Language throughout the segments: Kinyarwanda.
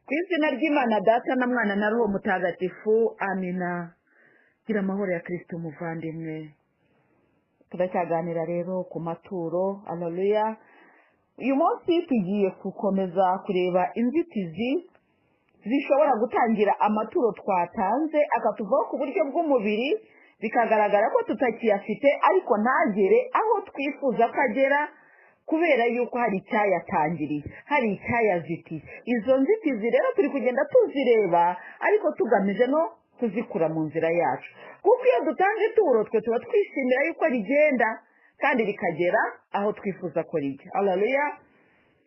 Ku izina ry'Imana Data na Mwana na Roho Mutagatifu, amina. Gira amahoro ya Kristo muvandimwe. Turacyaganira rero ku maturo. Haleluya. Uyu munsi tugiye gukomeza kureba inzitizi zishobora gutangira amaturo twatanze akatuvaho ku buryo bw'umubiri, bikagaragara ko tutakiyafite ariko ntagere aho twifuza ko agera, kubera yuko hari icyayatangiriye, hari icyayazitiye. Izo nzitizi rero turi kugenda tuzireba ariko tugamije no kuzikura mu nzira yacu, kuko iyo dutanze ituro twe tuba twishimira yuko rigenda kandi rikagera aho twifuza ko rijya. Haleluya.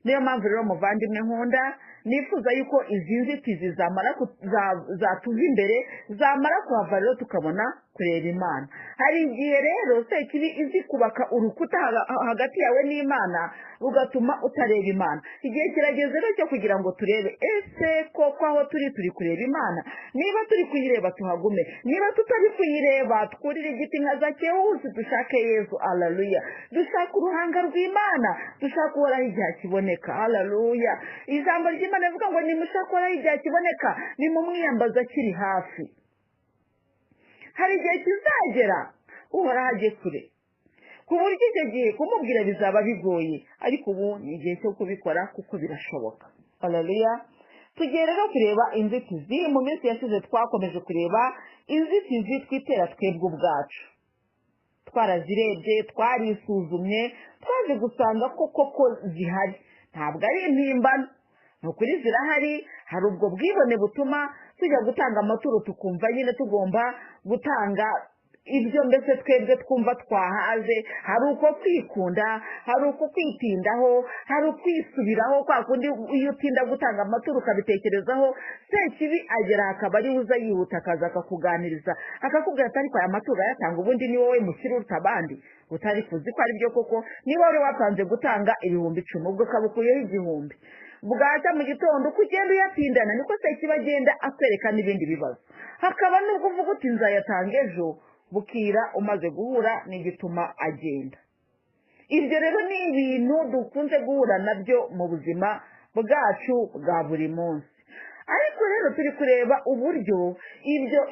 Niyo mpamvu rero muvandimwe nkunda, nifuza yuko izi nzitizi zatuva imbere, zamara kuhava rero tukabona kureba Imana. Hari igihe rero Sekibi izi kubaka urukuta hagati yawe n'Imana ugatuma utareba Imana. Igihe kirageze rero cyo kugira ngo turebe ese koko aho turi kureba Imana. Niba turi kuyireba tuhagume, niba tutari kuyireba twurire igiti nka Zakewusi dushake Yesu. Haleluya. Dushaka uruhanga rw'Imana, dushaka uhoraho igihe kiboneka. Haleluya. Ijambo ry'Imana rivuga ngo nimushaka uhoraho igihe kiboneka, nimumwiyambaza akiri hafi. Hari igihe kizagera uhoraho ajye kure, ku buryo icyo gihe kumubwira bizaba bigoye, ariko ubu ni igihe cyo kubikora kuko birashoboka. Haleluya. Tugiye rero kureba inzitizi. Mu minsi yashize twakomeje kureba inzitizi twitera twebwe ubwacu. Twarazirebye, twarisuzumye, twaje gusanga koko zihari, ntabwo ari impimbano, ni ukuri zirahari. Hari ubwo bwibone butuma tujya gutanga amaturo tukumva nyine tugomba gutanga ibyo mbese twebwe twumva twahaze. Hari uko kwikunda, hari uko kwitindaho, hari ukwisubiraho. Kwa kundi iyo utinda gutanga amaturo ukabitekerezaho, Sekibi agera akaba ari uza yihuta akaza akakuganiriza akakubwira ati ariko aya maturo yatanga ubundi ni wowe mukiri uruta abandi, utari kuzi ko ari byo koko. Niba wari wapanze gutanga 10,000 ubwo kabukuyeho 1,000, bwacya mu gitondo uko ugenda uyatindana niko Sekibi agenda akwereka n'ibindi bibazo. Hakaba n'ubwo uvuga uti nzayatanga ejo, bukira umaze guhura n'igituma agenda. Ibyo rero ni ibintu dukunze guhura nabyo mu buzima bwacu bwa buri munsi. Ariko rero turi kureba uburyo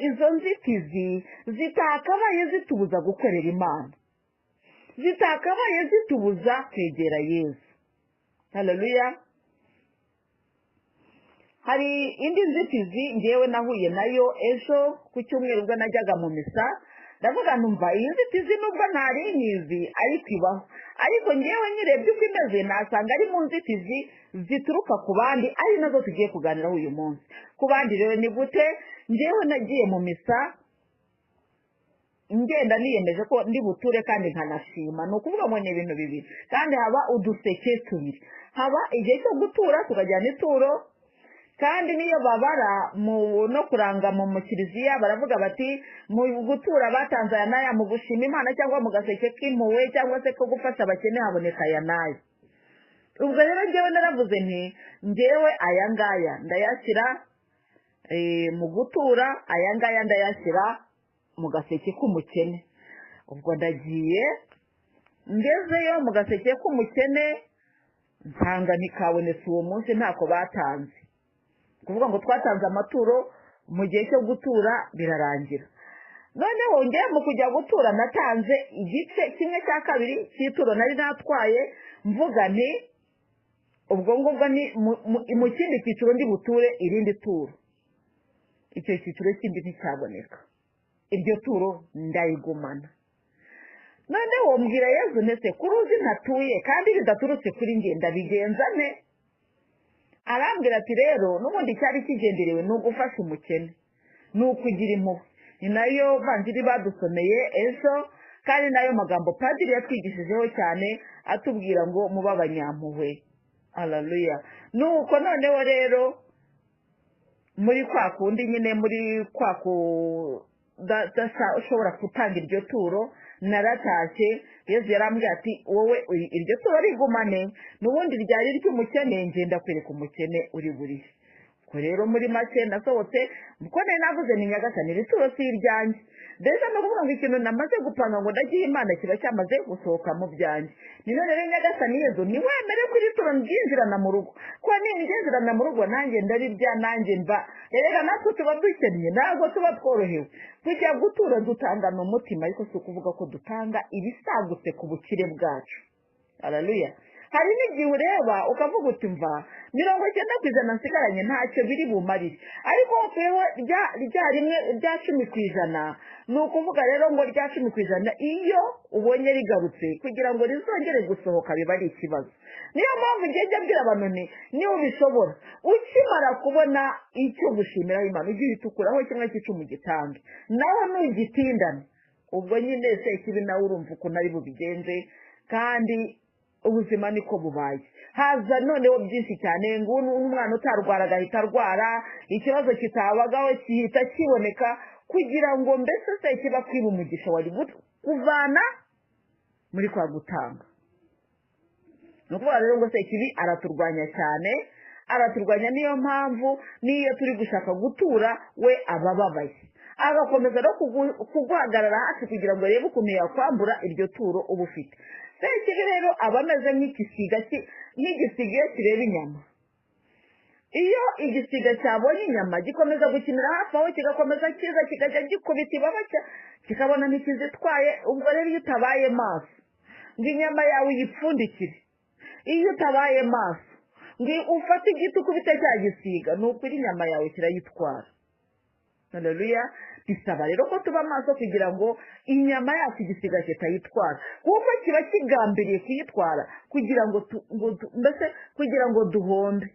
izo nzitizi zitakabaye zitubuza gukorera Imana, zitakabaye zitubuza kwegera Yesu. Haleluya. Hari indi nzitizi ngewe nahuye nayo ejo ku cyumweru ubwo najyaga mu misa. Ndavuga numva iyi nzitizi nubwo ntari nyizi ariko ibaho, ariko ngewe nyirebye uko imeze nasanga ari mu nzitizi zituruka ku bandi, ari nazo tugiye kuganiraho uyu munsi. Ku bandi rero ni gute? Ngewe nagiye mu misa ngenda niyemeje ko ndi buture kandi nkanashima. Ni ukuvuga ngo ni ibintu bibiri, kandi haba uduseke tubiri. Haba igihe cyo gutura tukajyana ituro, kandi niyo babara no kuranga mu kiliziya baravuga bati mu gutura batanze aya n'aya mu gushima Imana, cyangwa mu gaseke k'impuhwe, cyangwa se ko gufasha abakene haboneka aya n'aya. Ubwo rero ngewe naravuze nti ngewe aya ngaya ndayashyira mu gutura, aya ngaya ndayashyira mu gaseke k'umukene. Ubwo ndagiye ngezeyo mu gaseke k'umukene nsanga ntikabonetse uwo munsi, ntako batanze. Kuvuga ngo twatanze amaturo mu gihe cyo gutura birarangira. Noneho ngiye mu kujya gutura natanze igice kimwe cya kabiri cy'ituro nari natwaye, mvuga nti ubwo ngubwo ni mu kindi cyiciro ndi buture irindi turo. Icyo cyiciro kindi nticyaboneka, iryo turo ndayigumana. Noneho mbwira Yesu ndetse kuruzi ntatuye kandi bidaturutse kuri nge ndabigenza nte? Arambwira ati rero n'ubundi cyari kigenderewe ni ugufasha umukene, ni ukugira impuhwe. Ni nayo vanjiri badusomeye ejo, kandi nayo magambo padiri yatwigishijeho cyane atubwira ngo muba abanyampuhwe. Haleluya. Nuko noneho rero muri kwa kundi nyine muri kwa ushobora gutanga iryo turo naratashye. Yesu yarambwira ati wowe iryo turo rigumane, n'ubundi ryari ry'umukene ngenda kwereka umukene uri burihe. Ko rero muri make nasohotse kuko nari navuze ni Nyagasani iri turo si iryanjye, mbese no kuvuga ngo ikintu namaze gupanga ngo ndagiye Imana kiba cyamaze gusohoka mu byanjye. Ni none rero Nyagasani Yezu niwemere ko iri turo ryinjirana mu rugo, ko ninjirana mu rugo nanjye ndarirya, nanjye mba erega natwe tuba dukennye, ntabwo tuba tworohewe. Kujya gutura dutangana umutima, ariko si ukuvuga ko dutanga ibisagutse ku bukire bwacu. Haleluya. Hari n'igihe ureba ukavuga uti mva 90% nsigaranye ntacyo biri bumarire, ariko wewe rya rimwe rya 10%, ni ukuvuga rero ngo rya 10% iyo ubonye rigarutse kugira ngo rizongere gusohoka biba ari ikibazo. Niyo mpamvu ngejya bwira abantu ni ubishobora ukimara kubona icyo gushimira Imana ugiye itukuraho kimwe cy'icumi gitange, naho n'ugitindana ubwo nyine se kibi nawe urumva uko nari bubigenze, kandi ubuzima niko bubaye. Haza noneho byinshi cyane, ngo umwana utarwara agahita arwara, ikibazo kitabagaho kihita kiboneka, kugira ngo mbese se kiba kwiba umugisha wari kuvana muri kwa gutanga. Nukuvuga rero ngo se kibi araturwanya cyane, araturwanya. Niyo mpamvu niyo turi gushaka gutura we abababaye, agakomeza no kuguhagarara hasi kugira ngo arebe ukuntu yakwambura iryo turo uba ufite. Sekibi rero aba ameze nk'igisiga kireba inyama. Iyo igisiga cyabonye inyama gikomeza gukinira hafi aho, kigakomeza kiza kikajya gikubita ibaba kikabona ntikizitwaye. Ubwo rero iyo utabaye maso ngo inyama yawe uyipfundikire, iyo utabaye maso ngo ufate igiti ukubite cya gisiga, ni ukuri inyama yawe kirayitwara. Haleluya. Bisaba rero ko tuba maso kugira ngo inyama yacu igisiga kitayitwara, kuko kiba kigambiriye kuyitwara kugira ngo mbese kugira ngo duhombe.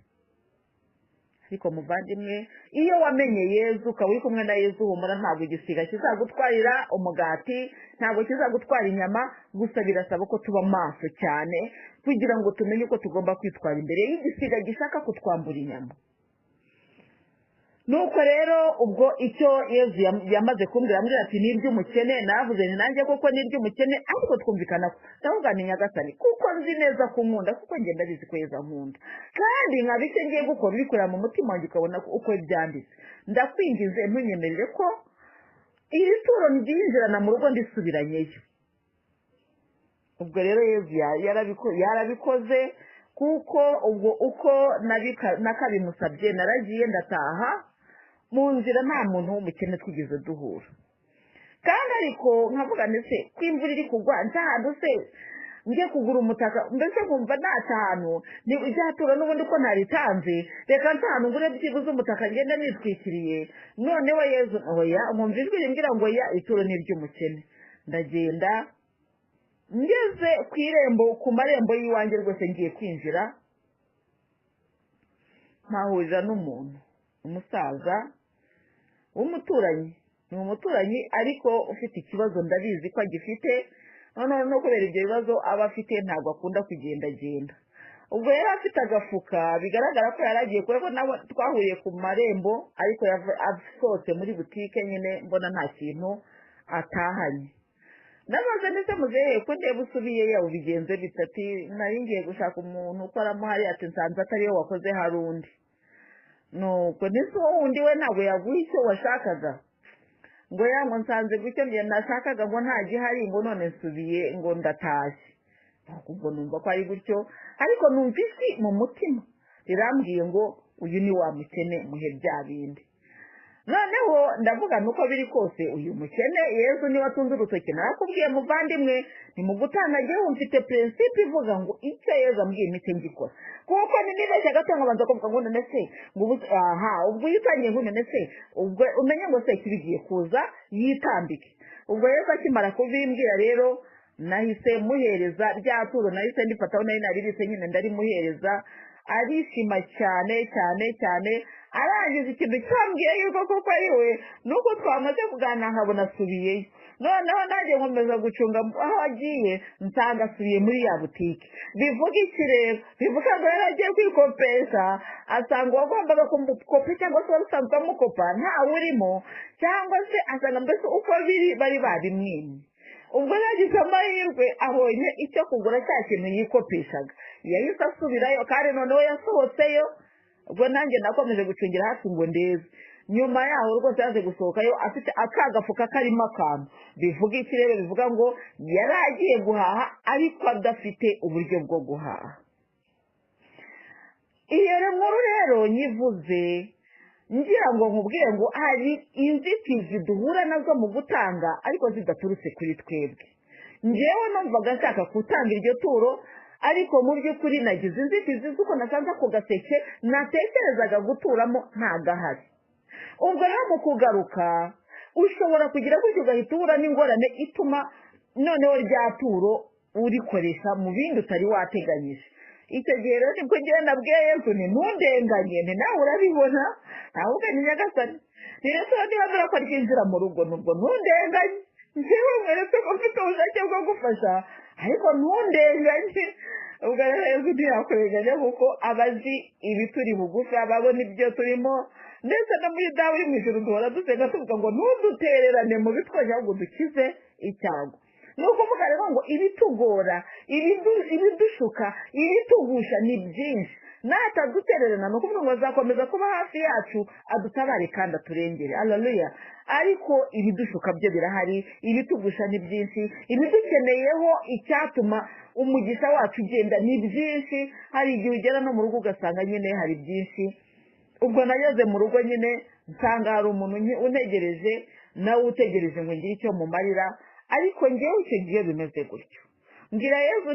Ariko muvandimwe, iyo wamenye Yezu ukaba uri kumwe na Yezu, humura ntabwo igisiga kizagutwarira umugati, ntabwo kizagutwara inyama. Gusa birasaba ko tuba maso cyane kugira ngo tumenye uko tugomba kwitwara imbere y'igisiga gishaka kutwambura inyama. Nuko rero ubwo icyo Yezu yamaze kumbwira, ambwira ati n'iry'umukene, navuze ni nanjye koko n'iry'umukene, ariko twumvikana ko ndavuga ni Nyagasani kuko nzi neza ko nkunda, kuko ngenda bizi ko Yezu nkunda, kandi nkabise ngiye gukora bikorera mu mutima wanjye ukabona uko byanditse. Ndakwingize ntunyemerere ko iri turo ryinjirana mu rugo ndisubiranyeyo. Ubwo rero Yezu yarabikoze, kuko ubwo uko nakabimusabye naragiye ndataha mu nzira, nta muntu w'umukene twigeze duhura. Kandi ariko nkavuga ndetse ko imvura iri kugwa ntahantu se ngiye kugura umutaka, mbese nkumva ntahantu ni ijyatura n'ubundi ko ntaritanze, reka ntahantu ngure byibuze umutaka ngenda nitwikiriye. Noneho Yezu oya, nkumva ijwi rimbwira ngo ya ituro ni iry'umukene. Ndagenda ngeze ku irembo, ku marembo y'iwanjye rwose ngiye kwinjira, mpahurira n'umuntu, umusaza w'umuturanyi. Ni umuturanyi ariko ufite ikibazo, ndabizi ko agifite, noneho no kubera ibyo bibazo aba afite ntabwo akunda kugendagenda. Ubwo yari afite agafuka, bigaragara ko yaragiye kuko nabo twahuriye ku marembo, ariko asohotse muri butike nyine mbona nta kintu atahanye. Nabaze ndetse muzehe ko ndeba usubiye yawe bigenze bitati, nari ngiye gushaka umuntu ukoramo hari, ati nsanze atariyo wakoze hari undi. Nuko nise wundi we ntabwo yaguha icyo washakaga, ngo yango nsanze gutyo mbye nashakaga ngo nta gihari, ngo none nsubiye ngo ndatashye. Ubwo numva ko ari gutyo, ariko numva isi mu mutima rirambwiye ngo uyu ni wa mukene muhe bya bindi. Noneho ndavuga nuko biri kose uyu mukene Yezu niwe atunze urutoki. Narakubwiye muvandimwe, ni mu gutanga ngewe mfite principe ivuga ngo icyo Yezu ambwiye imite ngikora, kuko ni nibeshya gato nkabanza kuvuga ngo none se ngo ubwo yitangiye ngo none se ubwo umenye ngo se kibigiye kuza yitambike. Ubwo Yezu akimara kubimbwira rero nahise muhereza rya turo, nahise ndifataho nari naribise nyine ndari muhereza, arishima cyane cyane cyane. Arangiza ikintu cyambwiye yuko koko ari we, nuko twamaze kuganira nkabona asubiyeyo. Noneho nanjye nkomeza gucunga aho agiye, nsanga asubiye muri ya butike. Bivuga iki rero? Bivuga ngo yari agiye kwikopesha, asanga uwagombaga kumukopa cyangwa se wari usanzwe amukopa ntawe urimo, cyangwa se asanga mbese uko bari babimwimye. Ubwo yagize amahirwe abonye icyo kugura cya kintu yikopeshaga, yahise asubirayo, kandi noneho yasohotseyo. Ubwo nanjye nakomeje gucungira hafi ngo ndebe nyuma yaho rwose yaje gusohokayo afite akagafuka karimo akantu bivuga ikirere bivuga ngo yari agiye guhaha ariko adafite uburyo bwo guhaha. Iyo nkuru rero nyivuze ngira ngo nkubwire ngo hari inzitizi duhura nazo mu gutanga ariko zidaturutse kuri twebwe. Njyewe numvaga nshaka gutanga iryo turo ariko mu by'ukuri nagize inzitizi z'uko nasanze ako gaseke natekerezaga guturamo ntagahari. Ubwo rero mu kugaruka ushobora kugira gutyo ugahita uhura n'ingorane ituma noneho rya turo urikoresha mu bindi utari wateganyije. Icyo gihe rero nibwo njyewe nabwiye Yesu nti ntundenganye, nti nawe urabibona ahubwo ni Nyagasani, ni Yesu niba mbere ko ryinjira mu rugo nubwo ntundenganye, njyewe mweretse ko mfite ubushake bwo gufasha ariko ntundenganye. Ubwo rero Yesu ntiyakurenganya kuko abazi ibituri bugufi, ababona ibyo turimo, ndetse no muri dawe uri mu ijuru duhora dusenga tuvuga ngo ntudutererane mu bitwoshya ahubwo dukize icyago. Ni ukuvuga rero ngo ibitugora, ibidushuka, ibitugusha ni byinshi, natadutererana ni ukuvuga ngo azakomeza kuba hafi yacu adutabare kandi aturengere. Haleluya. Ariko ibidushuka byo birahari, ibitugusha ni byinshi, ibidukeneyeho icyatuma umugisha wacu ugenda ni byinshi. Hari igihe ugera no mu rugo ugasanga nyine hari byinshi. Ubwo nageze mu rugo nyine nsanga hari umuntu untegereje, nawe utegereje ngo ngire icyo mumarira, ariko njyewe icyo gihe bimeze gutyo. Ngira Yesu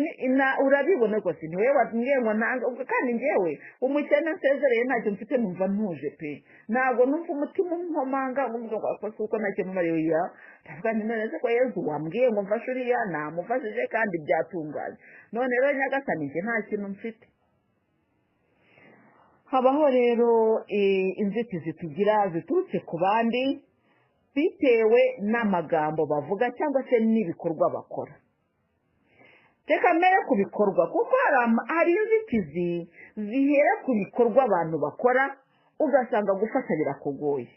urabibona rwose ni wowe wambwiye ngo nanga, kandi njyewe umukene nsezereye ntacyo mfite numva ntuje pe, ntabwo numva umutima unkomanga ngo akoze uko ntacyo mumariye ya ndavuga nti none se ko Yesu wambwiye ngo mfashe uriya namufashije kandi byatunganye, none rero Nyagasani njye nta kintu mfite. Habaho rero inzitizi tugira ziturutse ku bandi bitewe n'amagambo bavuga cyangwa se n'ibikorwa bakora. Reka mbere ku bikorwa kuko hari inzitizi zihera ku bikorwa abantu bakora ugasanga gufasha birakugoye,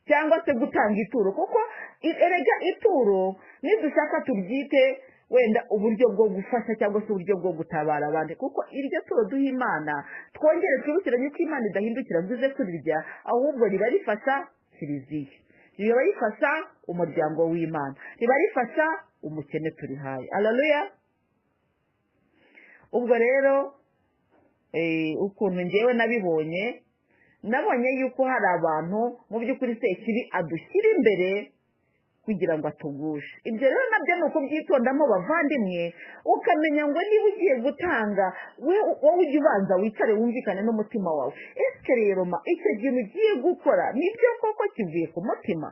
cyangwa se gutanga ituro kuko erega ituro nidushaka tubyite wenda uburyo bwo gufasha cyangwa se uburyo bwo gutabara abandi, kuko iryo turo duha Imana twongere twibukiranye ko Imana idahindukira ngo ize kurirya, ahubwo riba rifasha Kiliziya, riba rifasha umuryango w'Imana, riba rifasha umukene turihaye. Haleluya. Ubwo rero ukuntu njyewe nabonye yuko hari abantu mu by'ukuri Sekibi adushyira imbere kugira ngo atugushe. Ibyo rero nabyo ni uko byitondamo bavandimwe, ukamenya ngo niba ugiye gutanga wowe ujye ubanza wicare wumvikane n'umutima wawe, ese rero icyo kintu ugiye gukora nibyo koko kivuye ku mutima?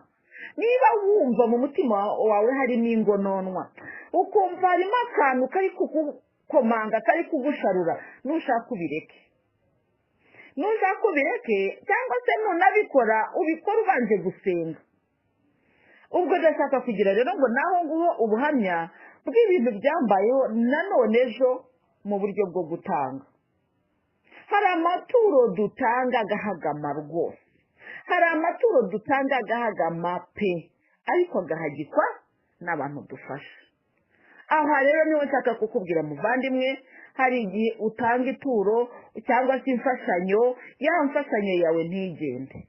Niba wumva mu mutima wawe harimo ingononwa, ukumva harimo akantu kari kugukomanga, kari kugusharura, nushaka ubireke. Cyangwa se nunabikora ubikora ubanje gusenga. Ubwo ndashaka kugira rero ngo naho nguho ubuhamya bw'ibintu byambayeho nanone ejo mu buryo bwo gutanga. Hari amaturo dutanga agahagama rwose, hari amaturo dutanga agahagama pe, ariko agahagikwa n'abantu dufasha. Aha rero niho nshaka kukubwira muvandimwe, hari igihe utanga ituro cyangwa se imfashanyo, ya mfashanyo yawe ntigende.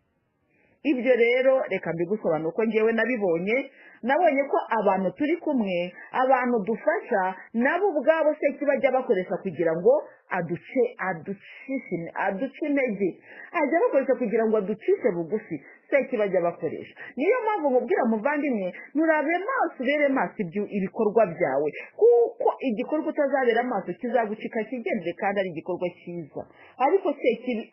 Ibyo rero reka mbigusobanura uko njyewe nabonye ko abantu turi kumwe, abantu dufasha nabo ubwabo Sekibi bajya bakoresha kugira ngo aduce intege, ajya bakoresha kugira ngo aducishe bugufi. Sekibi bajya bakoresha. Niyo mpamvu nkubwira muvandimwe, nurabe maso, urebe maso ibikorwa byawe, kuko igikorwa utazabera amaso kizagucika kigendere kandi ari igikorwa cyiza. Ariko Sekibi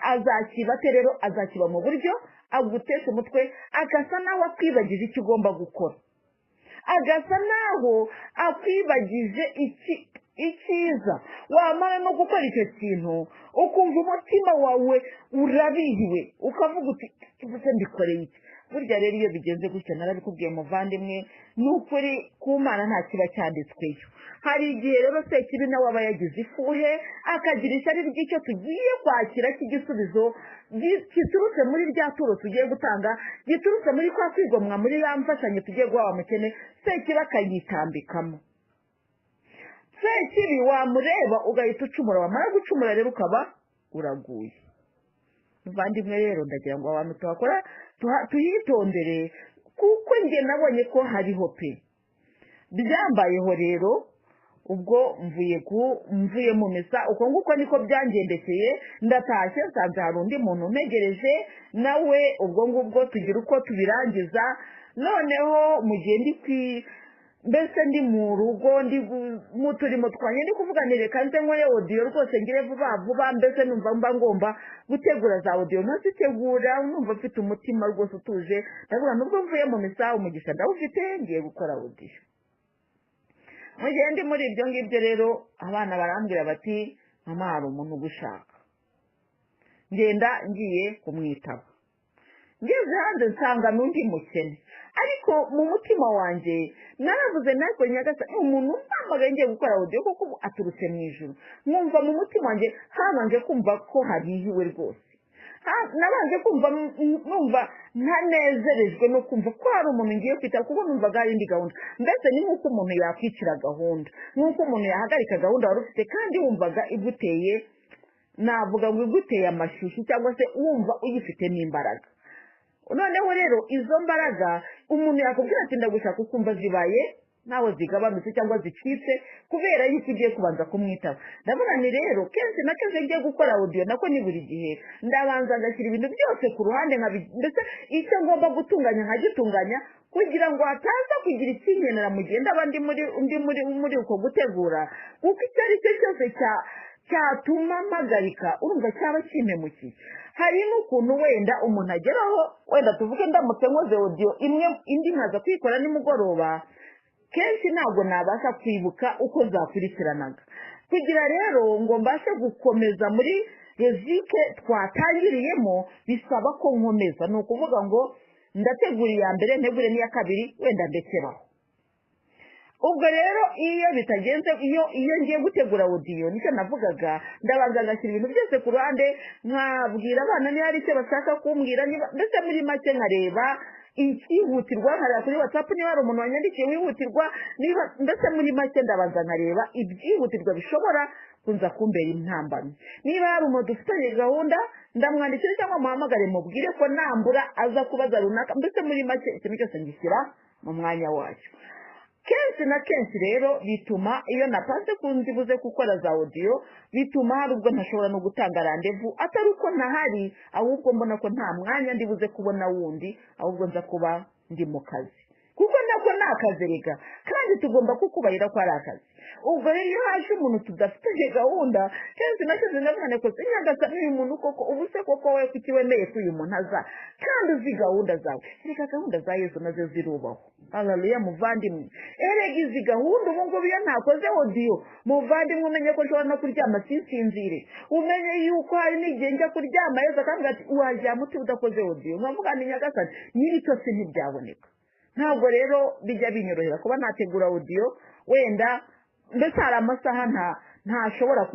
azakiba rero azakiba mu buryo agutesha umutwe, agasa naho akwibagije icyo ugomba gukora, agasa naho akwibagije icyiza. Wamara no gukora icyo kintu ukumva umutima wawe urabihiwe, ukavuga uti ese mbikoreye iki? Burya rero iyo bigenze gutya, narabikubwiye muvandimwe, n'ukuri ku Mana nta kiba cyanditsweyo. Hari igihe rero Sekibi nawe aba yagize ifuhe, akagira ishyari ry'icyo tugiye kwakira cy'igisubizo giturutse muri rya turo tugiye gutanga, giturutse muri kwa kwigomwa muri ya mfashanyo tugiye guha wa mukene. Sekibi akayitambikamo. Sekibi wamureba ugahita ucumura, wamara gucumura rero ukaba uraguye. muvandimwe rero ndagira ngo abantu tuhakora tuyitondere kuko njye nabonye ko hariho pe byambayeho rero ubwo mvuye mu misa uko nguko niko byangendekeye ndatashye nsanze hari undi muntu ntegereje nawe ubwo ngubwo tugira uko tubirangiza noneho mu gihe mbese ndi mu rugo ndi mu turimo twanye ndi kuvuganire kandi nkore audio rwose ngire vuba mbese numva mba ngomba gutegura za audio nasitegura numva mfite umutima rwose utuje ndavuga nubwo mvuye mu misa umugisha ndawufite ngiye gukora audio mu gihe ndi muri ibyo ngibyo rero abana barambwira bati mama hari umuntu ugushaka ngenda ngiye kumwitaba ngeze hanze nsanga n'undi mukene ariko mu mutima wanjye naravuze nako Nyagasani umuntu mpamagaye ngiye gukora audio kuko aturutse mu ijuru mwumva mu mutima wanjye habanje kumva ko harihiwe rwose nabanje kumva numva ntanezerejwe no kumva ko hari umuntu ngiye kwita kuko numvaga hari indi gahunda mbese ni nk'uko umuntu yakwicira gahunda nk'uko umuntu yahagarika gahunda wari ufite kandi wumvaga iguteye navuga ngo iguteye amashyushyu cyangwa se wumva uyifite n'imbaraga noneho rero izo mbaraga umuntu yakubwira ati ndagushaka ukumva zibaye nawe zigabanutse cyangwa zicitse kubera yuko ugiye kubanza kumwitaba ndavuga ni rero kenshi na kenshi ngiye gukora audio nako ni buri gihe ndabanza ngashyira ibintu byose ku ruhande mbese icyo ngomba gutunganya nkagitunganya kugira ngo hataza kugira ikinyenera mu gihe ndaba ndi muri uko gutegura kuko icyo ari cyo cyose cyatuma mpagarika urumva cyaba kimpemukiye hari n'ukuntu wenda umuntu ageraho wenda tuvuge ndamutse nkoze audio imwe indi nkaza kwikora nimugoroba kenshi ntabwo nabasha kwibuka uko zakurikiranaga kugira rero ngo mbashe gukomeza muri rezike twatangiriyemo bisaba ko nkomeza ni ukuvuga ngo ndategura iya mbere ntegure n'iya kabiri wenda ndekeraho ubwo rero iyo bitagenze iyo ngiye gutegura audio nicyo navugaga ndabanza ngashyira ibintu byose ku ruhande nkabwira abana niba hari icyo bashaka kumbwira ndetse muri make nkareba ikihutirwa nkareba kuri WhatsApp niba hari umuntu wanyandikiye wihutirwa ndetse muri make ndabanza nkareba ibyihutirwa bishobora kunza kumbera intambamyi niba hari umuntu dufitanye gahunda ndamwandikira cyangwa muhamagare mubwire ko nambura aza kubaza runaka mbese muri make ikintu cyose ngishyira mu mwanya wacyo kenshi na kenshi rero bituma iyo napanze kunzibuze gukora za audio bituma hari ubwo ntashobora no gutanga randevu atari uko ntahari ahubwo mbona ko nta mwanya ndibuze kubona wundi ahubwo nza kuba ndi mu kazi kuko nako ni akazi rega kandi tugomba kukubahira ko ari akazi ubwo rero iyo haje umuntu tudafite gahunda kenshi na kenshi ndavuga ko Nyagasani uyu muntu koko ubu se koko we kuki wemeye ko uyu muntu aza kandi uzi gahunda zawe reka gahunda za Yesu nazo zirubaho haleluya muvandimwe erega izi gahunda ubu ngubu iyo ntakoze audio muvandimwe umenye ko nshobora no kuryama sinsinzire umenye yuko hari n'igihe njya kuryama Yesu akavuga ati waryama uti udakoze audio nkavuga ni Nyagasani nyiri cyose ntibyaboneka ntabwo rero bijya binyorohera kuba nategura audio wenda mbese hari amasaha ntashobora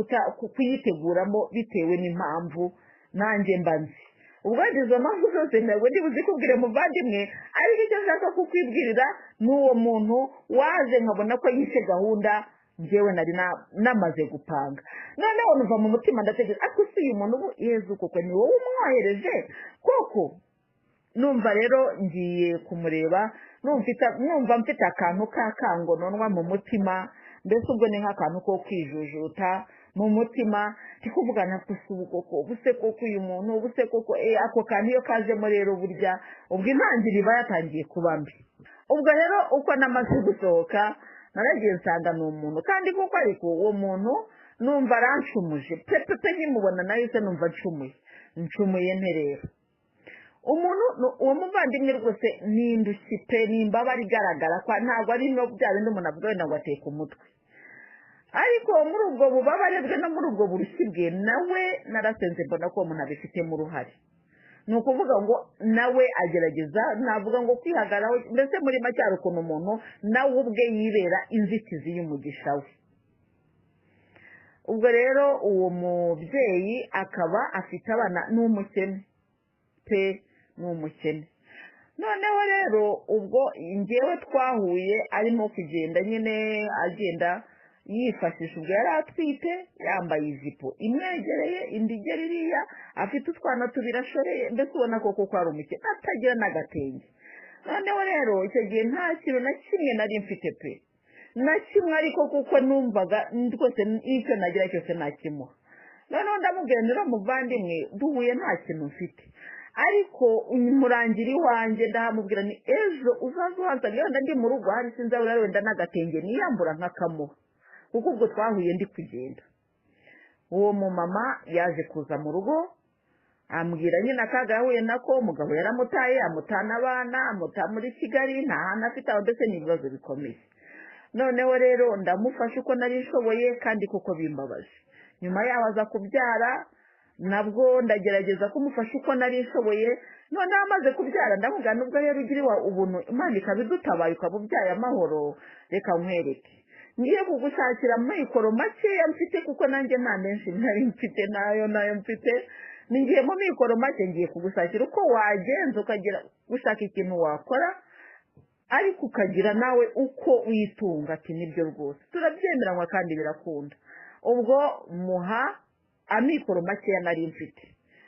kuyiteguramo bitewe n'impamvu nanjye mbanzi ubwo izo mpamvu zose ntabwo ndibuze kubwire muvandimwe ariko icyo nshaka kukwibwirira n'uwo muntu waje nkabona ko yishe gahunda njyewe nari namaze gupanga noneho nuva mu mutima ndatekereza ariko si uyu muntu ubu Yezu koko ni wowe umwohereje koko numva rero ngiye kumureba numva mfite akantu k'akangononwa mu mutima mbese ubwo ni nk'akantu ko kwijujuta mu mutima tikuvugana kusubukoko ubuse koko uyu muntu ubuse koko ako kantu iyo kazemo rero burya ubwo intangiriro iba yatangiye kuba mbi ubwo rero uko namaze gusohoka naragiye nsanga ni umuntu kandi kuko ariko uwo muntu numva aranshumuje pepe nkimubona nayo se numva ncumuye nterero umuntu uwo muvandimwe rwose n'indushyi pe n'imbabare igaragara ko ntabwo ari no bya bindi umuntu avuga wenda ngo ateke umutwe ariko muri ubwo bubabare bwe no muri ubwo burushyi bwe nawe narasenze mbona ko uwo muntu abifitemo uruhare ni ukuvuga ngo nawe agerageza navuga ngo kwihagararaho mbese muri make hari ukuntu umuntu nawe ubwe yibera inzitizi y'umugisha we ubwo rero uwo mubyeyi akaba afite abana n'umukene pe n'umukene noneho rero ubwo ngewe twahuye arimo kugenda nyine agenda yifashisha ubwo yari atwite yambaye ijipo imwegereye indi igera iriya afite utwana tubiri ashoreye mbese ubona ko kuko ari umukene atagira n'agatenge noneho rero icyo gihe nta kintu na kimwe nari mfite pe na kimwe ariko kuko numvaga rwose icyo nagira cyose nakimuha noneho ndamubwira muvandimwe duhuye nta kintu mfite ariko umurangira iwanjye ndahamubwira ni ejo uzaza uhansanga wenda ndi mu rugo hari sinzabura wenda n'agatenge niyambura nk'akamuha kuko ubwo twahuye ndi kugenda uwo mumama yaje kuza mu rugo ambwira nyine akaga yahuye nako umugabo yaramutaye amutana abana amuta muri Kigali nta hantu afite aho ndetse n'ibibazo bikomeye noneho rero ndamufasha uko nari nshoboye kandi kuko bimbabaje nyuma yaho aza kubyara nabwo ndagerageza kumufasha uko nari nshoboye noneho amaze kubyara ndamubwira nubwo rero ugiriwa ubuntu Imana ikabidutabaye ukabubyaye amahoro reka nkwereke ngiye kugushakira amikoro makeya mfite kuko nanjye nta menshi nari mfite nayo mfite ningiye mu mikoro make ngiye kugusakira uko wagenza ukagira gushaka ikintu wakora ariko ukagira nawe uko witunga ati nibyo rwose turabyemeranywa kandi birakunda ubwo muha amikoro makeya nari mfite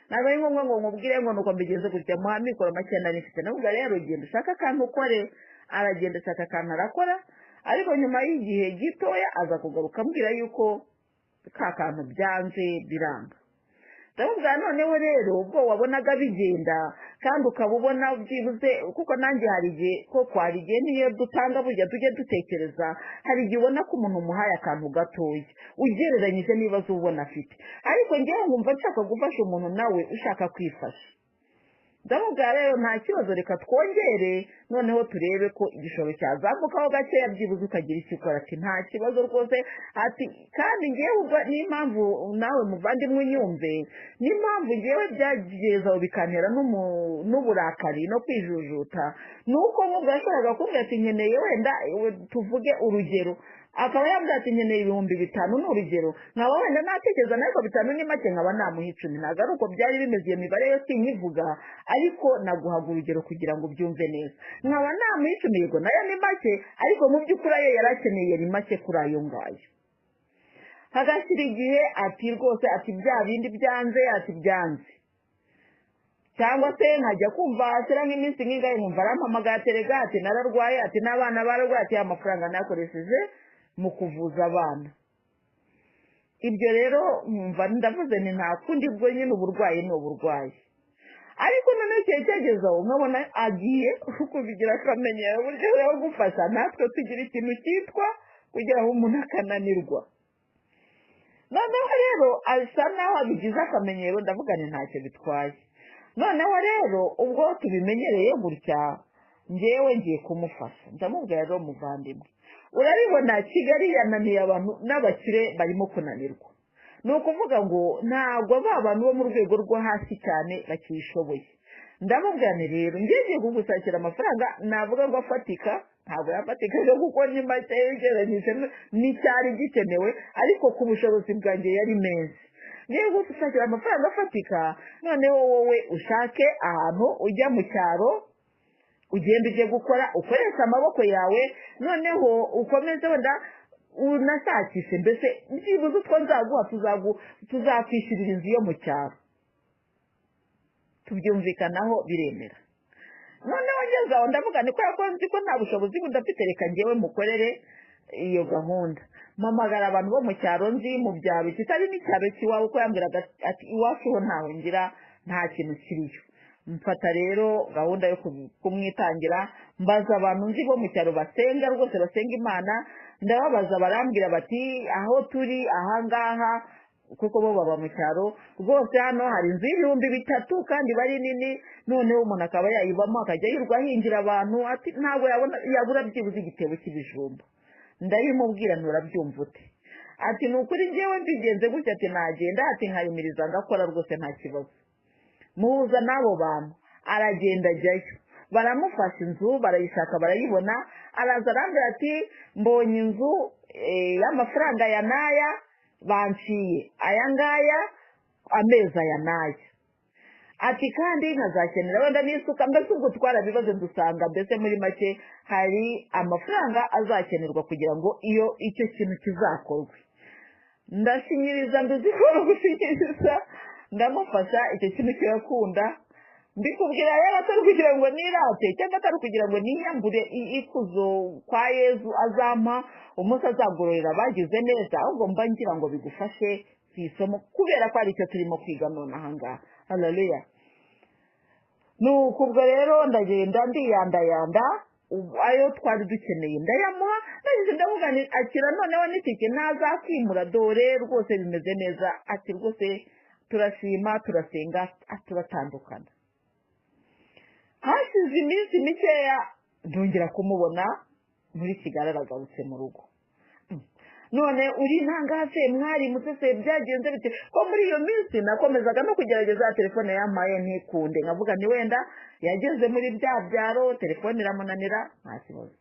ntabwo ari ngombwa ngo nkubwire ngo nuko mbigeze gutya muha amikoro makeya nari mfite nabwo rero genda ushaka akantu ukore aragenda ashaka akantu arakora ariko nyuma y'igihe gitoya aza kugaruka ambwira yuko ka kantu byanze biranga ndamubwira noneho rero ubwo wabonaga bigenda kandi ukaba ubona byibuze kuko nanjye hari igihe ko kwari igihe niyo dutanga burya tujye dutekereza hari igihe ubona ko umuntu umuhaye akantu gatoya ugereranyije n'ibibazo ubona afite ariko ngewe nkumva nshaka gufasha umuntu nawe ushaka kwifasha ndamubwira rero nta kibazo reka twongere noneho turebe ko igishoro cyazamukaho gakeya byibuze ukagira icyo ukora ati nta kibazo rwose ati kandi ngewe n'impamvu nawe muvandimwe unyumve n'impamvu ngewe byagezaho bikantera n'uburakari no kwijujuta nuko nk'ubwo yashoboraga kumbwira ati nkeneye wenda tuvuge urugero akaba yambwira ati nkeneye 5,000 ni urugero nkaba wenda natekereza ariko 5 ni make nkaba namuha 10 ntabwo ari uko byari bimeze iyo mibare yose nkivuga ariko naguhaga urugero kugira ngo ubyumve neza nkaba namuha 10 yego nayo ni make ariko mu by'ukuri ayo yarakeneye ni make kuri ayo ngayo hagashyira igihe ati rwose ati bya bindi byanze ati byanze cyangwa se nkajya kumva asira nk'iminsi nk'ingahe nkumva arampamagara terega ati nararwaye ati n'abana bararwaye ati amafaranga nakoresheje mu kuvuza abana ibyo rero nkumva ndavuze ni nta kundi bwo nyine uburwayi ni uburwayi ariko noneho igihe cyagezeho nkabona agiye kubigira akamenyero uburyo bwo gufasha natwe tugira ikintu cyitwa kugira ngo umuntu akananirwa noneho rero asa naho abigize akamenyero ndavuga ni ntacyo bitwaye noneho rero ubwo tubimenyereye gutya ngewe ngiye kumufasha ndamubwira rero muvandimwe urabibona Kigali yananiye abantu n'abakire barimo kunanirwa ni ukuvuga ngo ntabwo abantu bo mu rwego rwo hasi cyane bakishoboye ndamubwira rero ngiye kugusakira amafaranga navuga ngo afatika ntabwo yafatika kuko ni make yegeranyije n'icyari gikenewe ariko ku bushobozi bwanjye yari meza ngiye gusakira amafaranga afatika noneho wowe ushake ahantu ujya mu cyaro ugenda uje gukora ukoresha amaboko yawe noneho ukomeze wenda unashakishe mbese byibuze utwo nzaguha tuzakwishyurira inzu yo mu cyaro tubyumvikanaho biremera noneho ngeze aho ndavuga ni kubera ko nzi ko nta bushobozi budafite reka ngewe mukorere iyo gahunda mpamagara abantu bo mu cyaro nzi mu byaro kitari n'icyaro cy'iwawe uko yambwiraga ati iwacu ho ntaho ngira nta kintu kiriyo mfata rero gahunda yo kumwitangira mbaza abantu nzi bo mu cyaro basenga rwose basenga Imana ndababaza barambwira bati aho turi ahangaha kuko bo baba mu cyaro rwose hano hari inzu y'3,000 kandi bari nini noneho umuntu akaba yayibamo akajya yirwa hinjira abantu ati ntabwo yabura byibuze igitebo cy'ibijumba ndabimubwira nurabyumva ute ati nukuri ngewe mbigenze gutya ati nagenda ati nkayimiriza ngakora rwose nta kibazo muhuza n'abo bantu aragenda ajyayo baramufasha inzu barayishaka barayibona araza arambwira ati mbonye inzu y'amafaranga ya naya banciye aya ngaya ameza ya naya ati kandi nkazakenera wenda n'isuka mbese ubwo twarabibaze dusanga mbese muri make hari amafaranga azakenerwa kugira ngo iyo icyo kintu kizakorwe. Ndashinyiriza nduzikora gushinyiriza ndamufasha icyo kintu kirakunda mbikubwira rero atari kugira ngo nirate cyangwa atari kugira ngo niyambure ikuzo kwa Yezu azampa umunsi azagororera bagize neza, ahubwo mba ngira ngo bigufashe kwisomo kubera ko ari cyo turimo kwiga none ahangaha. Haleluya. Nuko ubwo rero ndagenda ndiyandayanda ayo twari dukeneye ndayamuha, nagize ndavuga ni akira noneho n'itike nazakwimura dore rwose bimeze neza. Ati rwose turashima turasenga turatandukana. Hashize iminsi mikeya ndongera kumubona muri Kigali aragarutse mu rugo. None uri ntangase mwari mutese byagenze bite ko muri iyo minsi nakomezaga no kugerageza telefone yamaye ntikunde nkavuga ni wenda yageze muri byaro telefone iramunanira nta kibazo.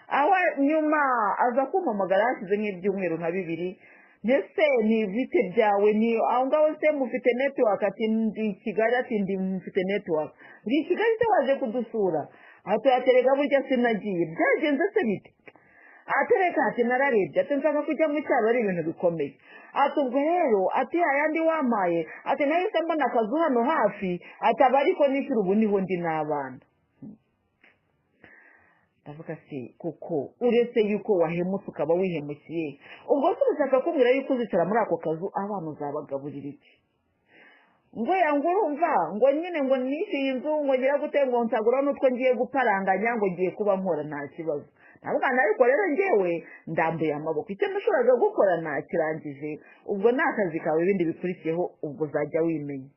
Awa nyuma aza kumpamagara hashize nk'ibyumweru nka 2 ndetse ni bite byawe ni aho ngaho se mufite network ati ndi Kigali ati ndi mufite network ndi Kigali se waje kudusura atuyaterega burya sinagiye byagenze se bite atereka ati nararebye ati nshaka kujya mu cyaro ari ibintu bikomeye. Ati ubwo rero ati ayandi wamaye ati nahise mbona akazu hano hafi ataba ariko nishyura ubu niho ndi n'abana. Ndavuga se kuko uretse yuko wahemutse ukaba wihemukiye ubwo se ushaka kumbwira yuko uzicara muri ako kazu abana uzabagaburira iki? Ngo yangurumva ngo nyine ngo nishyuye inzu ngo ngira gute ngo nsagura n'utwo ngiye guparanganya ngo ngiye kuba nkora nta kibazo. Ntabwo ariko rero ngewe ndambuye amaboko icyo nashoboraga gukora nakirangije ubwo nakazi kawe ibindi bikurikiyeho ubwo uzajya wimenya.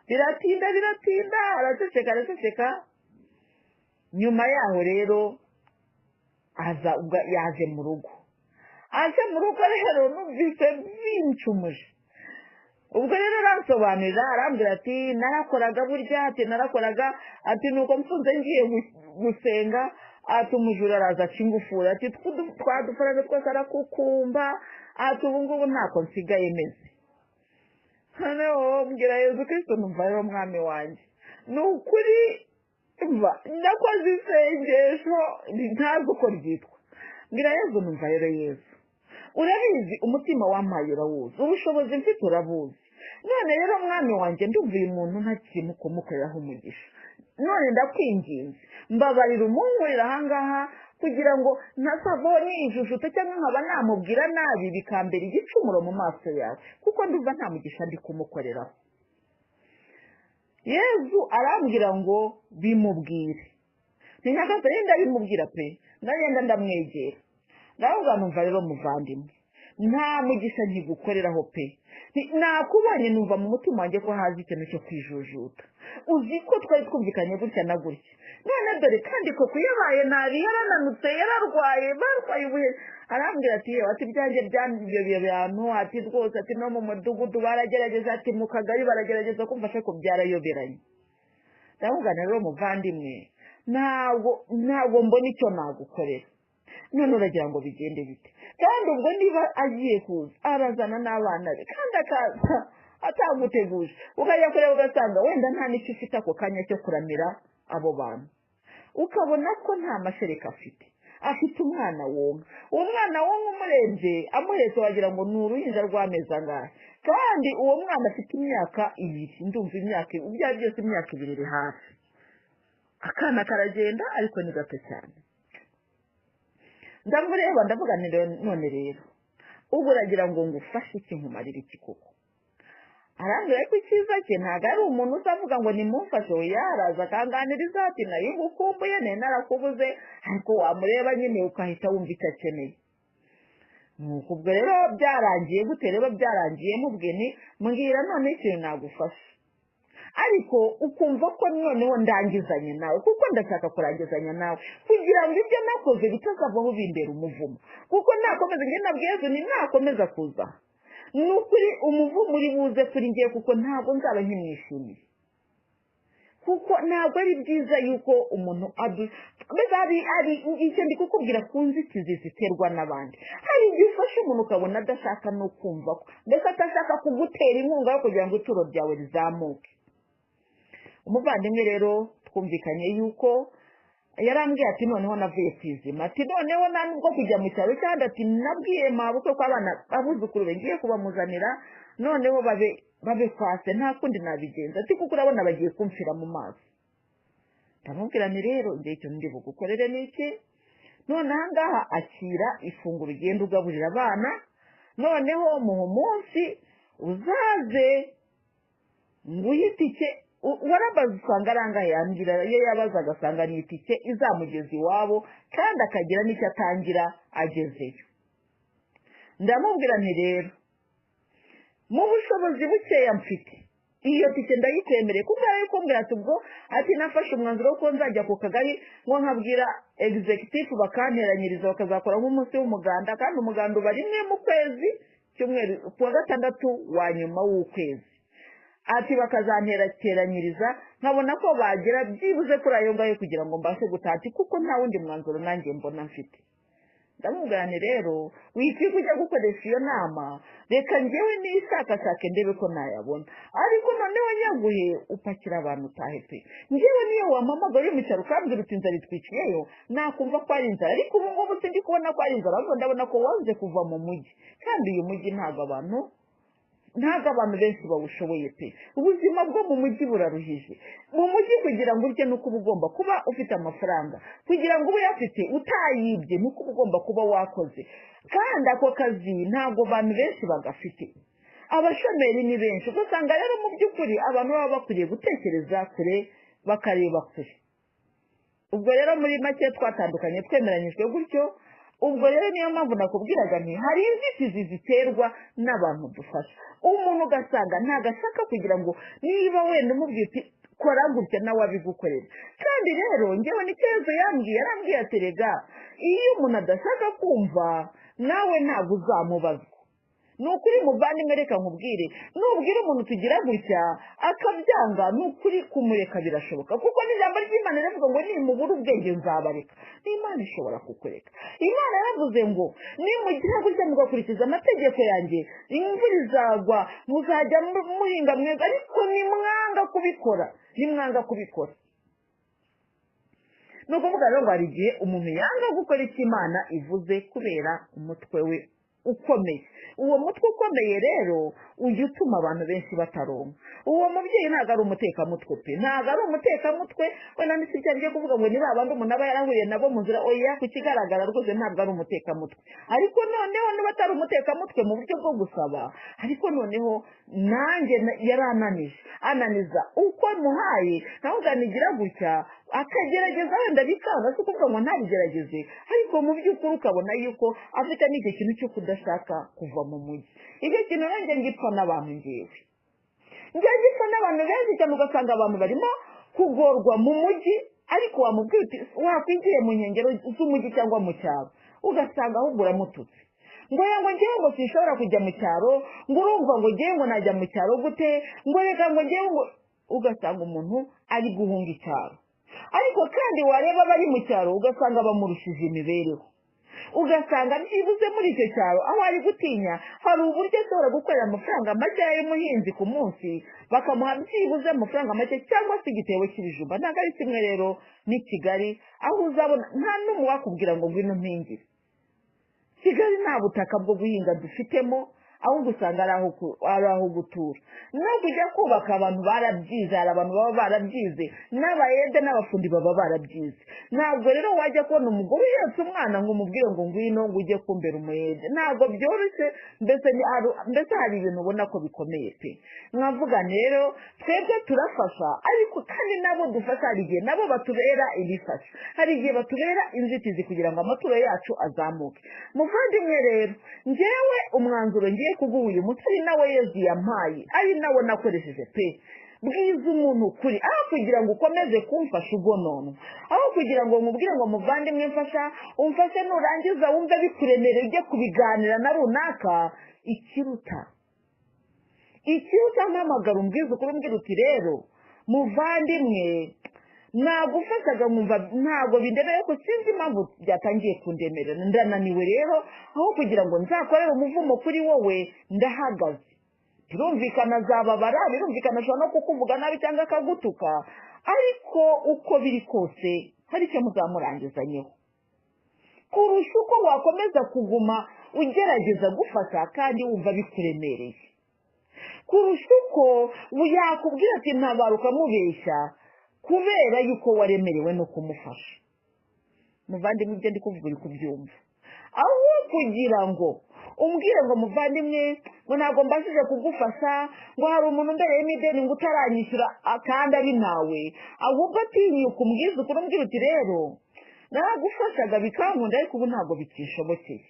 Biratinda araceceka nyuma yaho rero aza yaje mu rugo. Aje mu rugo rero numvise bincumuje. Ubwo rero aransobanurira arambwira ati narakoraga burya ati narakoraga ati nuko mfunze ngiye gusenga ati umujura araza kingufura ati twadufaraga twose arakukumba ati ubu ngubu ntako nsigaye meze. Hano mbwira Yezu Kristo numva rero mwami wanjye nukuri nakoze isengesho ntabwo uko ryitwa. Mbwira Yezu numva rero Yezu urabizi umutima wampaye urawuzi ubushobozi mfite urabuzi none rero mwami wanjye ndumva uyu muntu nta kintu kumukoreraho umugisha none ndakwinginze mbabarira umunkurira ahangaha kugira ngo ntasavone ijujuta cyangwa nkaba namubwira nabi bikambera igicumuro mu maso yawe kuko ndumva nta mugisha ndi kumukoreraho. Yezu arambwira ngo bimubwire ntinyagaze yenda bimubwira pe ndagenda ndamwegera ndavuga numva rero muvandimwe nta mugisha nkigukoreraho pe nakubonye numva mu mutima wanjye ko hazi ikintu cyo kwijujuta uzi ko twari twumvikanye gutya na gutya none dore kandi ko kuyabaye nabi yarananutse yararwaye barwaye ubuhe. Arambwira ati yewe ati byanjye byambye abantu ati rwose ati no mu mudugudu baragerageza ati mu kagari baragerageza kumfasha ko byarayoberanye. Ndavuga rero muvandimwe ntabwo mbona icyo nagukorera none uragira ngo bigende bite kandi ubwo niba agiye kuza arazana n'abana be kandi akaza ataguteguje ukajya kureba ugasanga wenda nta n'icyo ufite ako kanya cyo kuramira abo bantu ukabona ko nta mashereka afite umwana wonka uwo mwana wonka umurebye amuhetse wagira ngo ni uruhinja rw'amezi angahe kandi uwo mwana afite imyaka 2 ndumva imyaka ubyara byose imyaka 2 iri hafi akana karagenda ariko ni gato cyane. Ndamureba ndavuga none rero ubu uragira ngo ngufashe iki nkumarira iki koko. Arambwira ko icyiza cye ntabwo ari umuntu uzavuga ngo nimumfashe yaraza akanganiriza ati nayigukumbuye narakubuze ariko wamureba nyine ukahita wumva icyo akeneye. Nuko ubwo rero byarangiye gute rero byarangiye mubwene mbwira none ikintu nagufasha ariko ukumva ko noneho ndangizanye nawe kuko ndashaka kurangizanya nawe kugira ngo ibyo nakoze bitazavaho bindera umuvumo kuko nakomeza nge nabwiyezo ni nakomeza kuza nukuri umuvumo uri buze kuri ngiye kuko ntabwo nzaba nkimwishimiye kuko ntabwo ari byiza yuko umuntu ari icyo ndi kukubwira kunzitizi ziterwa n'abandi. Hari igihe ufashe umuntu ukabona adashaka no kumva ko mbese atashaka kugutera inkunga yo kugira ngo ituro ryawe rizamuke. umuvandimwe rero twumvikanye yuko yarambwiye ati noneho navuye kwizima, ati noneho nubwo kujya mu cyaro cyangwa ati nabwiye mabukwe ko abana abuzukuru be ngiye kubamuzanira noneho babe kwase nta kundi nabigenza, ati kuko urabona bagiye kumfira mu maso. ndamubwira nti rero njye icyo ndi bugukorere niki, none ahangaha akira ifunguro ugenda ugaburira abana, noneho mu munsi uzaze nguhe itike. warabaza usanga arangaye yambwira iyo yabaza agasanga ni itike izamugeza iwabo kandi akagira n'icyo atangira agezeyo. ndamubwira nti rero mu bushobozi bukeya mfite iyo tike ndayikwemereye kuko ariko mbwira ati ubwo ati nafashe umwanzuro ko nzajya ku kagari ngo nkabwira executive bakanteranyiriza bakazakora nk'umunsi w'umuganda, kandi umuganda uba rimwe mu kwezi cyumweru ku wa gatandatu wa nyuma w'ukwezi. ati bakazanterateranyiriza nkabona ko bagira byibuze kuri ayo ngayo kugira ngo mbashe gutati kuko nta wundi mwanzuro nanjye mbona mfite. ndamubwira nti rero wikwiye kujya gukoresha iyo nama, reka njyewe nishakashake ndebe ko nayabona, ariko noneho nyaguhe upakira abantu utahe pe. njyewe niyo wampamagara uri mu cyaro ukambwira uti inzara itwiciyeyo nakumva ko ari inzara, ariko ubu ngubu sindi kubona ko ari inzara, ahubwo ndabona ko wanze kuva mu mujyi, kandi uyu mujyi ntabwo abantu benshi bawushoboye pe. ubuzima bwo mu mujyi buraruhije. mu mujyi kugira ngo urye nuko uba ugomba kuba ufite amafaranga, kugira ngo ube uyafite utayibye nuko uba ugomba kuba wakoze, kandi ako kazi ntabwo abantu benshi bagafite. abashomeri ni benshi, ugasanga rero mu by'ukuri abantu baba bakwiriye gutekereza kure bakareba kure. ubwo rero muri make twatandukanye twemeranyijwe gutyo. ubwo rero niyo mpamvu nakubwiraga nti hari inzitizi ziterwa n'abantu dufasha. umuntu ugasanga ntagashaka kugira ngo niba wenda umubwiye uti kora gutya nawe abigukorera, kandi rero njyewe n'ikibazo yarambwiye ati rega iyo umuntu adashaka kumva nawe ntabwo uzamubazwa. ni ukuri muvandimwe reka nkubwire, nubwira umuntu tugira gutya akabyanga ni ukuri kumureka birashoboka, kuko n'ijambo ry'Imana rivuga ngo nimubura ubwenge nzabareka. n'Imana ishobora kukureka. Imana yaravuze ngo nimugira gutya mugakurikiza amategeko yanjye imvura izagwa muzajya muhinga mweza, ariko nimwanga kubikora. ni ukuvuga rero ngo hari igihe umuntu yanga gukora icyo Imana ivuze kubera umutwe we ukomeye. uwo mutwe ukomeye rero ujya utuma abantu benshi bataronka. uwo mubyeyi ntabwo ari umutekamutwe pe, ntabwo ari umutekamutwe. wenda n'isi cyari cyo kuvuga ngo ni babandi umuntu aba yarahuriye nabo mu nzira, oya ku kigaragara rwose ntabwo ari umutekamutwe. ariko noneho niba atari umutekamutwe mu buryo bwo gusaba, ariko noneho nanjye ananiza uko muhaye nawe uganigira gutya akagerageza wenda bikanga, si ukuvuga ngo ntabigerageze, ariko mu by'ukuri ukabona yuko afite n'icyo kintu cyo kudashaka kuva mu mujyi. icyo kintu nanjye ngipfa n'abantu njyewe gipfa n'abantu benshi cyane, ugasanga abantu barimo kugorwa mu mujyi, ariko wamubwira uti wakwigiye mu nkengero z'umujyi cyangwa mu cyaro, ugasanga ahubwo uramututse ngo ngewe ngo sinshobora kujya mu cyaro, ngo urumva ngo ngewe ngo najya mu cyaro gute, ngo reka ngo ngewe ngo, ugasanga umuntu ari guhunga icyaro. ariko kandi wareba bari mu cyaro ugasanga bamurushije imibereho, ugasanga byibuze muri icyo cyaro aho ari gutinya hari uburyo ashobora gukorera amafaranga make y'umuhinzi ku munsi, bakamuha byibuze amafaranga make cyangwa se igitebo cy'ibijumba. ntabwo ari kimwe rero ni Kigali, aho uzabona nta n'umwe wakubwira ngo ngwino mpingire. Kigali nta butaka bwo guhinga dufitemo, ahubwo usanga ari aho gutura. no kujya kubaka abantu barabyize, hari abantu baba barabyize, n'abayede n'abafundi baba barabyize. ntabwo rero wajya kubona umugore uhetse umwana ngo umubwire ngo ngwino ngo ujye kumbera umuyede, ntabwo byoroshye. mbese hari ibintu ubona ko bikomeye pe. mwavuga rero twebwe turafasha, ariko kandi nabo dufasha hari igihe nabo batubera ibifasha, hari igihe batubera inzitizi kugira ngo amaturo yacu azamuke. muvandimwe rero njyewe umwanzuro ngiye kuguha uyu munsi ari nawe Yezu yampaye, ari nawe nakoresheje pe. bwiza umuntu kuri, aho kugira ngo ukomeze kumfasha ugonona, aho kugira ngo mubwire ngo muvandimwe mfasha umfashe, nurangiza wumve bikuremereye ujye kubiganira na runaka. ikiruta mpamagara umbwiza ukuri, umbwira uti rero muvandimwe nagufashaga nkumva ntabwo bindemereye, ko sinzi impamvu byatangiye kundemerera, ndananiwe rero aho kugira ngo nzakorere umuvumo kuri wowe ndahagaze. birumvikana azababara, birumvikana ashobora no kukuvuga nabi cyangwa akagutuka, ariko uko biri kose hari icyo muzamurangizanyeho kurusha uko wakomeza kuguma ugerageza gufata kandi wumva bikuremereye, kurusha uko yakubwira ati ntabara ukamubeshya kubera yuko waremerewe no kumufasha. Muvandimwe, ibyo ndi kuvuga uri kubyumva, aho kugira ngo umbwire ngo muvandimwe ngo ntabwo mbashije kugufasha, ngo hari umuntu mbereyemo ideni ngo utaranyishyura kandi ari nawe, ahubwo atinyuka umbwiza ukuri, umbwira uti rero naragufashaga bikankunda ariko ubu ntabwo bikishobokeye,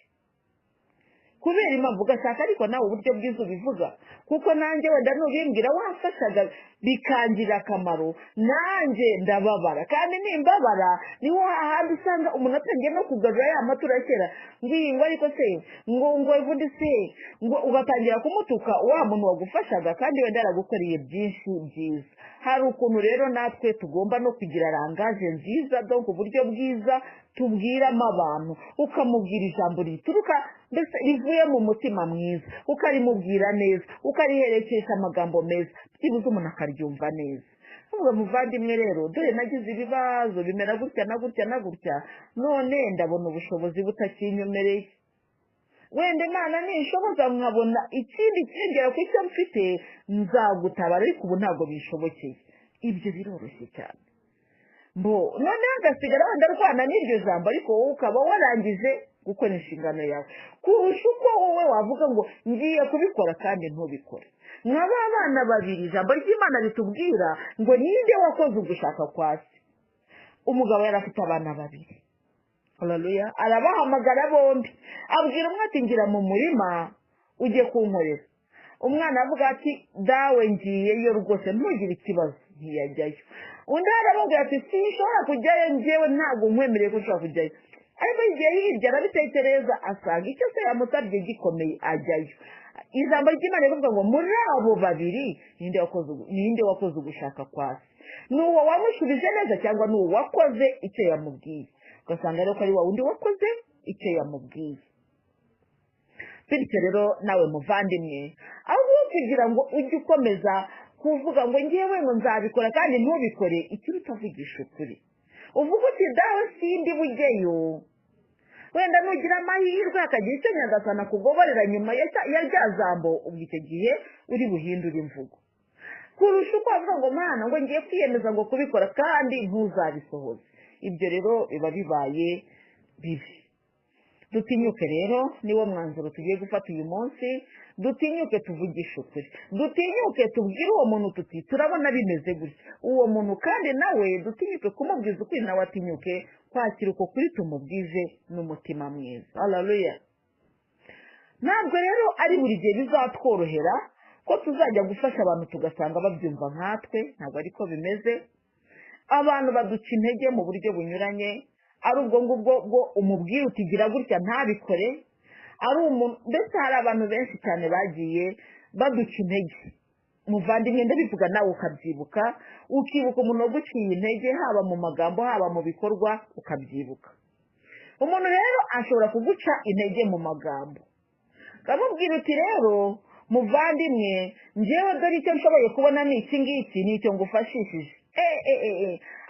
kubera impamvu ugashaka ariko nawe uburyo bwiza ubivuga, kuko nanjye wenda nubimbwira wafashaga bikangirira akamaro, nanjye ndababara, kandi nimbabara niho hahandi usanga umuntu atangiye no kugarura ya matura kera ngo ariko se ngo ubundi se ngo ugatangira kumutuka wa muntu wagufashaga kandi wenda yaragukoreye byinshi byiza. Hari ukuntu rero natwe tugomba no kugira rangaje nziza donc uburyo bwiza tubwiramo abantu, ukamubwira ijambo rituruka mbese rivuye mu mutima mwiza, ukarimubwira neza, ukariherekesha amagambo meza, byibuze umuntu akaryumva neza. Uvuga muvandimwe rero dore nagize ibibazo bimera gutya na gutya na gutya, none ndabona ubushobozi butakinyemereye, wenda Imana nishoboza nkabona ikindi cyengera ku icyo mfite nzagutabara, ariko ubu ntabwo bishobokeye. Ibyo biroroshye cyane. None hagasigara wenda rwana n'iryo jambo, ariko wowe ukaba warangije gukora inshingano yawe, kurusha uko wowe wavuga ngo ngiye kubikora kandi ntubikore. Nk'aba bana babiri ijambo ry'Imana ritubwira ngo ninde wakoze ugushaka kwa se. Umugabo yari afite abana babiri, haleluya, arabahamagara bombi, abwira umwe ati ngira mu murima ujye kunkorera. Umwana avuga ati dawe ngiyeyo rwose ntugire ikibazo, ntiyajyayo. Undi aravuga ati sinshobora kujyayo, njyewe ntabwo nkwemereye ko ushobora kujyayo. Ariko igihe hirya arabitekereza asanga icyo se yamusabye gikomeye ajyayo. Ijambo ry'Imana rivuga ngo muri abo babiri ninde wakoze ugushaka kwa se, n'uwo wamushubije neza cyangwa n'uwo wakoze icyo yamubwiye. Ugasanga rero ko ari wa wundi wakoze icyo yamubwiye. Bityo rero nawe muvandimwe, aho kugira ngo ujye ukomeza kuvuga ngo ngewe ngo nzabikora kandi ntubikore, icyo utavugisha ukuri, uvuga uti dawe sindi bujyeyo, wenda nugira amahirwe akagira icyo Nyagasani kugoborera nyuma ya rya jambo, ubwo icyo gihe uri buhindura imvugo, kurusha uko avuga ngo Mana ngo ngiye kwiyemeza ngo kubikora kandi ntuzabisohoze. Ibyo rero biba bibaye bibi. Dutinyuke rero, niwo mwanzuro tugiye gufata uyu munsi, dutinyuke tuvugisha ukuri, dutinyuke tubwire uwo muntu tuti turabona bimeze gutya, uwo muntu kandi nawe dutinyuke kumubwiza ukuri, nawe atinyuke kwakira uko kuri tumubwize n'umutima mwiza. Haleluya. Ntabwo rero ari buri gihe bizatworohera ko tuzajya gufasha abantu tugasanga babyumva nkatwe, ntabwo ariko bimeze. Abantu baduca intege mu buryo bunyuranye, ari ubwo ngubwo bwo umubwira utigira gutya ntabikore, ari umuntu mbese hari abantu benshi cyane bagiye baduca intege. Muvandimwe ndabivuga nawe ukabyibuka, ukibuka umuntu waguciye intege haba mu magambo haba mu bikorwa ukabyibuka. Umuntu rero ashobora kuguca intege mu magambo, kamubwira uti rero muvandimwe njyewe dore icyo nshoboye kubona ni iki ngiki, ni icyo ngufashishije.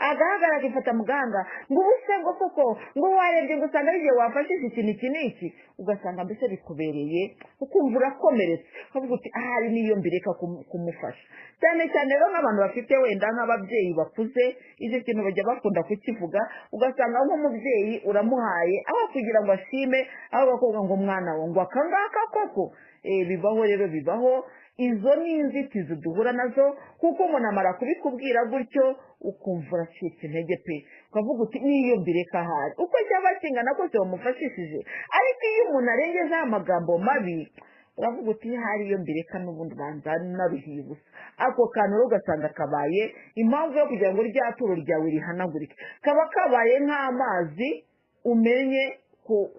Agahagarara akifata muganga ngo ubuse ngo koko ngo warebye ngo usanga igihe wafashije ikintu iki n'iki, ugasanga mbese bikubereye ukumva urakomeretse, ukavuga uti ahari niyo mbireka kumufasha. Cyane cyane rero nk'abantu bafite wenda nk'ababyeyi bakuze, icyo kintu bajya bakunda kukivuga, ugasanga nk'umubyeyi uramuhaye aho kugira ngo ashime, aho bakubwira ngo mwana we ngo akangaka koko. Bibaho rero, bibaho. Izo ni inzitizi duhura nazo, kuko umuntu amara kubikubwira gutyo ukumva uracitse intege pe, ukavuga uti niyo mbireka ahari uko cyaba kingana kose wamufashishije. Ariko iyo umuntu arengejeho amagambo mabi uravuga uti hari iyo mbireka n'ubundi banza naruhiye ubusa. Ako kantu rero ugasanga kabaye impamvu yo kugira ngo rya turo ryawe rihanagurike, kaba kabaye nk'amazi umenye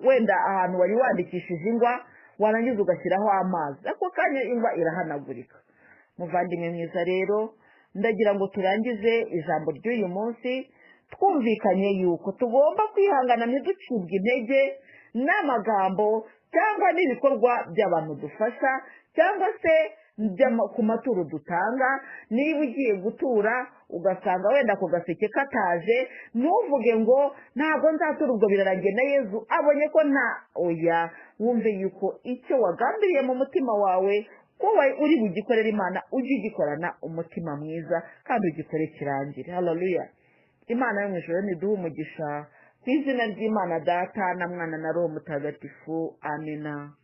wenda ahantu wari wandikishije ingwa warangiza ugashyiraho amazi, ako kanya ingwa irahanagurika. Muvandimwe mwiza rero, ndagira ngo turangize ijambo ry'uyu munsi twumvikanye yuko tugomba kwihangana ntiducibwe intege n'amagambo cyangwa n'ibikorwa by'abantu dufasha, cyangwa se ku maturo dutanga. Niba ugiye gutura ugasanga wenda ku gaseke kataje, ntuvuge ngo ntabwo nzatura ubwo birarangiye na Yezu abonye ko nta oya. Wumve yuko icyo wagambiriye mu mutima wawe ko uri bugikorera Imana, ujye ugikorana umutima mwiza kandi ugikore kirangire. Haleluya. Imana yo mu ijuru niduhe umugisha, ku izina ry'Imana Data na Mwana na Roho Mutagatifu. Amina.